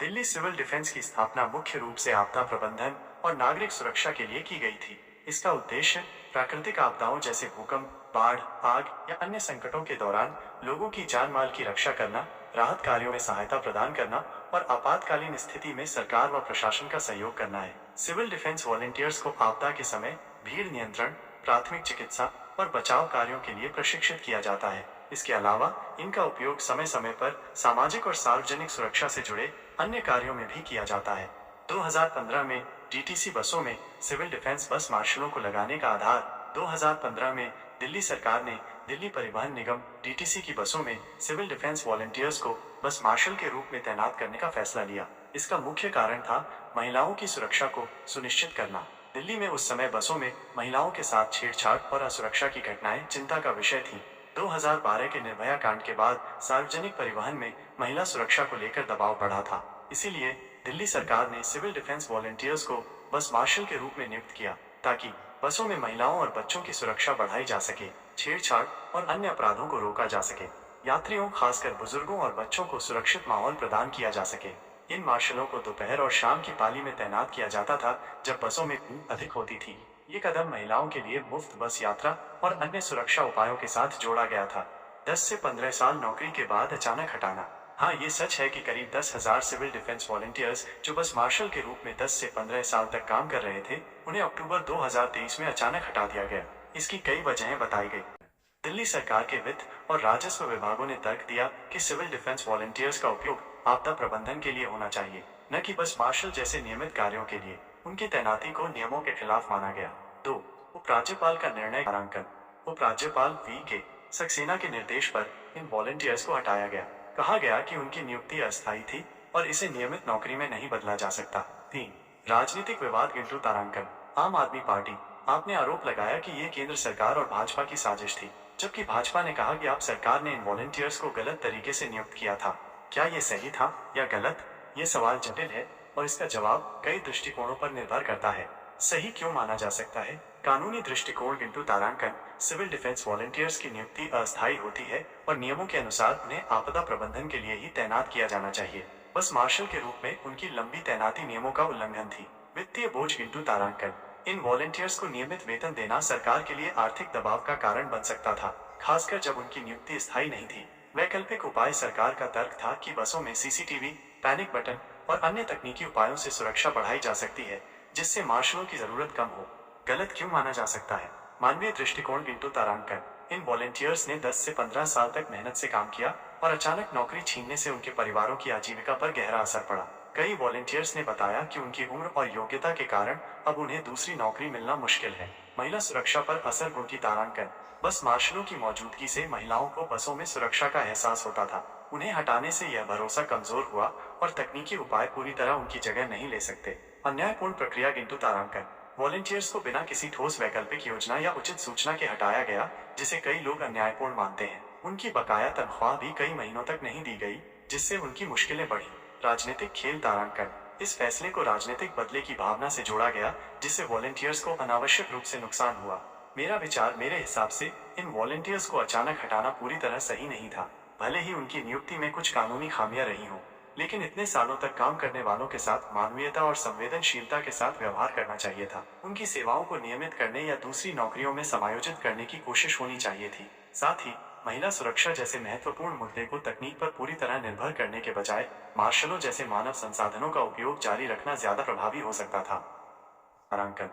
Delhi civil defence की स्थापना मुख्य रूप से आपदा प्रबंधन और नागरिक सुरक्षा के लिए की गई थी। इसका उद्देश्य प्राकृतिक आपदाओं जैसे भूकंप, बाढ़, आग या अन्य संकटों के दौरान लोगों की जान माल की रक्षा करना, राहत कार्यों में सहायता प्रदान करना और आपातकालीन स्थिति में सरकार व प्रशासन का सहयोग करना है। सिविल डिफेंस वॉलेंटियर्स को आपदा के समय भीड़ नियंत्रण, प्राथमिक चिकित्सा और बचाव कार्यों के लिए प्रशिक्षित किया जाता है। इसके अलावा इनका उपयोग समय समय पर सामाजिक और सार्वजनिक सुरक्षा से जुड़े अन्य कार्यों में भी किया जाता है। 2015 में डीटीसी बसों में सिविल डिफेंस बस मार्शलों को लगाने का आधार 2015 में दिल्ली सरकार ने दिल्ली परिवहन निगम डीटीसी की बसों में सिविल डिफेंस वॉलेंटियर्स को बस मार्शल के रूप में तैनात करने का फैसला लिया। इसका मुख्य कारण था महिलाओं की सुरक्षा को सुनिश्चित करना। दिल्ली में उस समय बसों में महिलाओं के साथ छेड़छाड़ और असुरक्षा की घटनाएं चिंता का विषय थी। 2012 के निर्भया कांड के बाद सार्वजनिक परिवहन में महिला सुरक्षा को लेकर दबाव बढ़ा था। इसीलिए दिल्ली सरकार ने सिविल डिफेंस वॉलेंटियर्स को बस मार्शल के रूप में नियुक्त किया, ताकि बसों में महिलाओं और बच्चों की सुरक्षा बढ़ाई जा सके, छेड़छाड़ और अन्य अपराधों को रोका जा सके, यात्रियों खासकर बुजुर्गों और बच्चों को सुरक्षित माहौल प्रदान किया जा सके। इन मार्शलों को दोपहर और शाम की पाली में तैनात किया जाता था, जब बसों में भीड़ अधिक होती थी। ये कदम महिलाओं के लिए मुफ्त बस यात्रा और अन्य सुरक्षा उपायों के साथ जोड़ा गया था। 10 से 15 साल नौकरी के बाद अचानक हटाना। हाँ, ये सच है कि करीब 10,000 सिविल डिफेंस वॉलेंटियर्स जो बस मार्शल के रूप में 10 से 15 साल तक काम कर रहे थे, उन्हें अक्टूबर 2023 में अचानक हटा दिया गया। इसकी कई वजहें बताई गई। दिल्ली सरकार के वित्त और राजस्व विभागों ने तर्क दिया कि सिविल डिफेंस वॉलेंटियर्स का उपयोग आपदा प्रबंधन के लिए होना चाहिए, न कि बस मार्शल जैसे नियमित कार्यों के लिए। उनकी तैनाती को नियमों के खिलाफ माना गया। 2. उपराज्यपाल का निर्णय तारांकन। उपराज्यपाल वी.के. सक्सेना के निर्देश पर इन वॉलेंटियर्स को हटाया गया। कहा गया कि उनकी नियुक्ति अस्थायी थी और इसे नियमित नौकरी में नहीं बदला जा सकता। 3. राजनीतिक विवाद गिंटू तारांकन। आम आदमी पार्टी आपने आरोप लगाया कि ये केंद्र सरकार और भाजपा की साजिश थी, जबकि भाजपा ने कहा कि आप सरकार ने इन वॉलेंटियर्स को गलत तरीके से नियुक्त किया था। क्या ये सही था या गलत? ये सवाल जटिल है और इसका जवाब कई दृष्टिकोणों पर निर्भर करता है। सही क्यों माना जा सकता है? कानूनी दृष्टिकोण गिंटू तारांकन। सिविल डिफेंस वॉलेंटियर्स की नियुक्ति अस्थायी होती है और नियमों के अनुसार उन्हें आपदा प्रबंधन के लिए ही तैनात किया जाना चाहिए। बस मार्शल के रूप में उनकी लंबी तैनाती नियमों का उल्लंघन थी। वित्तीय बोझ गिंटू तारांकन। इन वॉलेंटियर्स को नियमित वेतन देना सरकार के लिए आर्थिक दबाव का कारण बन सकता था, खासकर जब उनकी नियुक्ति स्थायी नहीं थी। वैकल्पिक उपाय। सरकार का तर्क था कि बसों में सीसीटीवी, पैनिक बटन और अन्य तकनीकी उपायों से सुरक्षा बढ़ाई जा सकती है, जिससे मार्शलों की जरूरत कम हो। गलत क्यों माना जा सकता है? मानवीय दृष्टिकोण गिंटू तारांकन। इन वॉलेंटियर्स ने 10 से 15 साल तक मेहनत से काम किया और अचानक नौकरी छीनने से उनके परिवारों की आजीविका पर गहरा असर पड़ा। कई वॉलेंटियर्स ने बताया कि उनकी उम्र और योग्यता के कारण अब उन्हें दूसरी नौकरी मिलना मुश्किल है। महिला सुरक्षा पर असर गिंटू तारांकन। बस मार्शलों की मौजूदगी से महिलाओं को बसों में सुरक्षा का एहसास होता था। उन्हें हटाने से यह भरोसा कमजोर हुआ और तकनीकी उपाय पूरी तरह उनकी जगह नहीं ले सकते। अन्यायपूर्ण प्रक्रिया गिंटू तारांकन। वॉलेंटियर्स को बिना किसी ठोस वैकल्पिक योजना या उचित सूचना के हटाया गया, जिसे कई लोग अन्यायपूर्ण मानते हैं। उनकी बकाया तनख्वाह भी कई महीनों तक नहीं दी गई, जिससे उनकी मुश्किलें बढ़ी। राजनीतिक खेल तारांकन। इस फैसले को राजनीतिक बदले की भावना से जोड़ा गया, जिससे वॉलेंटियर्स को अनावश्यक रूप से नुकसान हुआ। मेरे हिसाब से इन वॉलेंटियर्स को अचानक हटाना पूरी तरह सही नहीं था। भले ही उनकी नियुक्ति में कुछ कानूनी खामियां रही हों, लेकिन इतने सालों तक काम करने वालों के साथ मानवीयता और संवेदनशीलता के साथ व्यवहार करना चाहिए था। उनकी सेवाओं को नियमित करने या दूसरी नौकरियों में समायोजित करने की कोशिश होनी चाहिए थी। साथ ही महिला सुरक्षा जैसे महत्वपूर्ण मुद्दे को तकनीक पर पूरी तरह निर्भर करने के बजाय मार्शलों जैसे मानव संसाधनों का उपयोग जारी रखना ज्यादा प्रभावी हो सकता था। तारांकन।